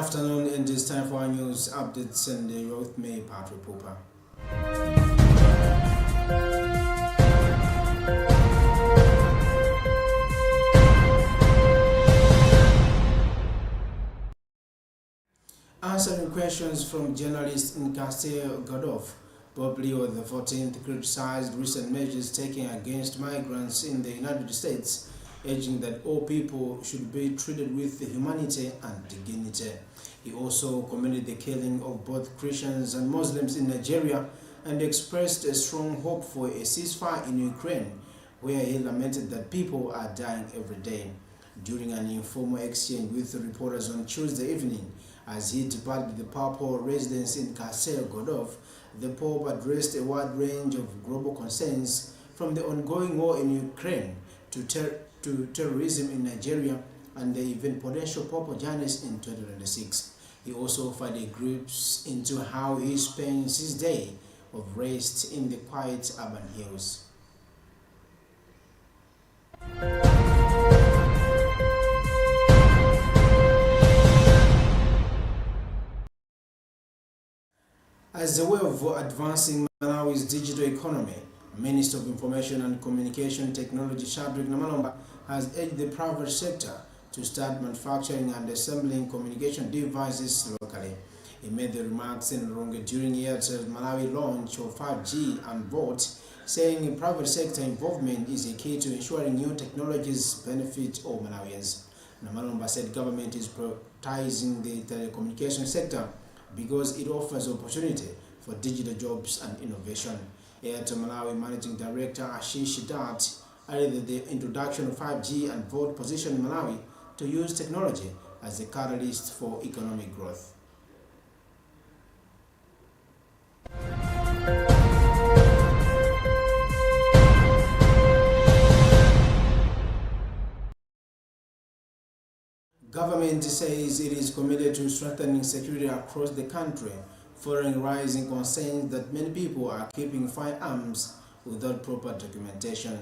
afternoon, and this time for our news updates, and you're with me, Patrick Pooper. Answering questions from journalist in Godov, Pope Leo XIV criticized recent measures taken against migrants in the United States, urging that all people should be treated with humanity and dignity. He also commended the killing of both Christians and Muslims in Nigeria and expressed a strong hope for a ceasefire in Ukraine, where he lamented that people are dying every day. During an informal exchange with reporters on Tuesday evening, as he departed the papal residence in Godov, the Pope addressed a wide range of global concerns, from the ongoing war in Ukraine to terrorism in Nigeria and the even potential Pope Journeys in 2026. He also offered a glimpse into how he spends his day of rest in the quiet urban hills. As a way of advancing Malawi's digital economy, Minister of Information and Communication Technology Shadrack Namalomba has urged the private sector to start manufacturing and assembling communication devices locally. He made the remarks in Ronge during Airtel's Malawi launch of 5G and VoLTE, saying private sector involvement is a key to ensuring new technologies benefit all Malawians. Namalomba said government is prioritizing the telecommunication sector because it offers opportunity for digital jobs and innovation. Airtel Malawi Managing Director Ashish Dutt added that the introduction of 5G and VoLTE position Malawi to use technology as a catalyst for economic growth. Government says it is committed to strengthening security across the country, following rising concerns that many people are keeping firearms without proper documentation.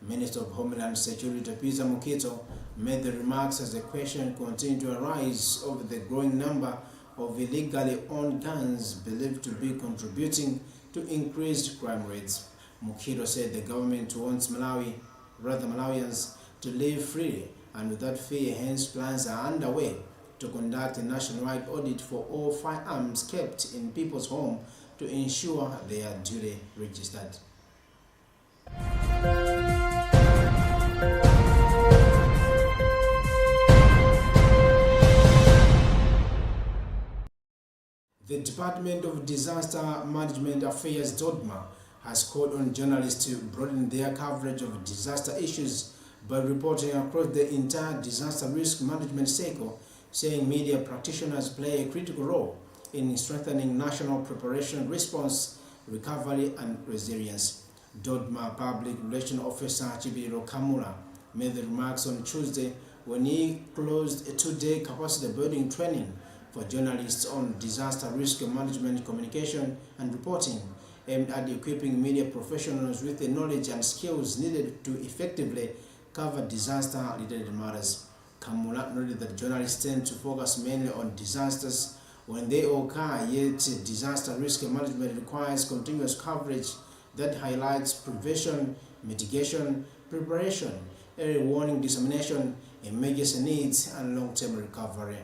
Minister of Homeland Security Peter Mukito made the remarks as the question continued to arise over the growing number of illegally owned guns believed to be contributing to increased crime rates. Mukito said the government wants Malawians to live freely and without fear, hence plans are underway to conduct a nationwide audit for all firearms kept in people's homes to ensure they are duly registered. The Department of Disaster Management Affairs (DODMA) has called on journalists to broaden their coverage of disaster issues by reporting across the entire disaster risk management cycle, saying media practitioners play a critical role in strengthening national preparation, response, recovery, and resilience. DODMA Public Relations Officer Chibiro Kamura made the remarks on Tuesday when he closed a two-day capacity building training for journalists on disaster risk management, communication, and reporting, aimed at equipping media professionals with the knowledge and skills needed to effectively cover disaster-related matters. Kamura noted that journalists tend to focus mainly on disasters when they occur, yet disaster risk management requires continuous coverage that highlights prevention, mitigation, preparation, early warning, dissemination, emergency needs, and long-term recovery.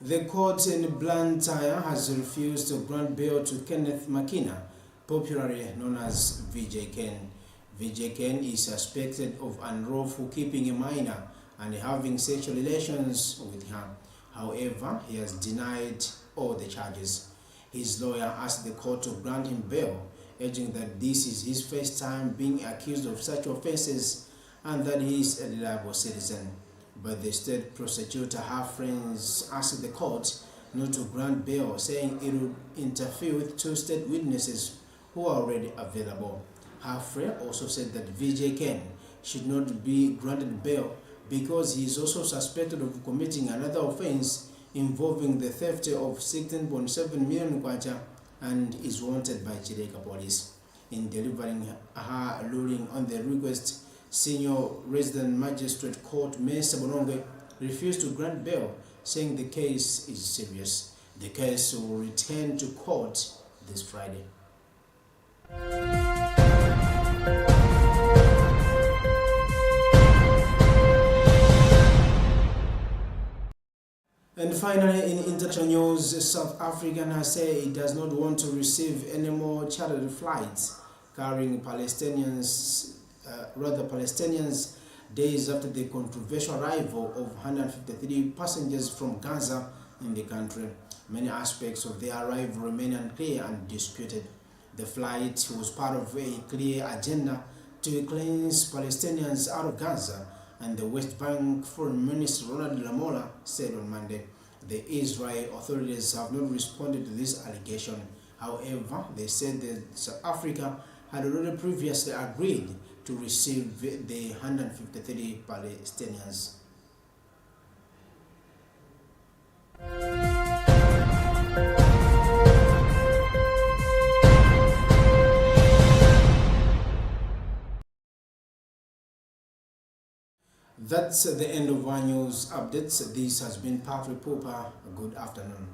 The court in Luntha has refused to grant bail to Kenneth Makina, popularly known as VJ Ken. VJ Ken is suspected of unlawful keeping a minor and having sexual relations with her. However, he has denied all the charges. His lawyer asked the court to grant him bail, urging that this is his first time being accused of such offenses and that he is a reliable citizen. But the state prosecutor, her friends, asked the court not to grant bail, saying it would interfere with two state witnesses who are already available. Halfrey also said that VJ Ken should not be granted bail because he is also suspected of committing another offense involving the theft of 16.7 million kwacha and is wanted by Chireka police. In delivering her ruling on the request, Senior Resident Magistrate Court Mr. Bononge refused to grant bail, saying the case is serious. The case will return to court this Friday. And finally, in international news, South Africa has said it does not want to receive any more chartered flights carrying Palestinians days after the controversial arrival of 153 passengers from Gaza in the country. Many aspects of their arrival remain unclear and disputed. The flight was part of a clear agenda to cleanse Palestinians out of Gaza, and the West Bank Foreign Minister Ronald Lamola said on Monday. The Israel authorities have not responded to this allegation. However, they said that South Africa had already previously agreed to receive the 153 Palestinians. That's the end of our news updates. This has been Patrick Popper. Good afternoon.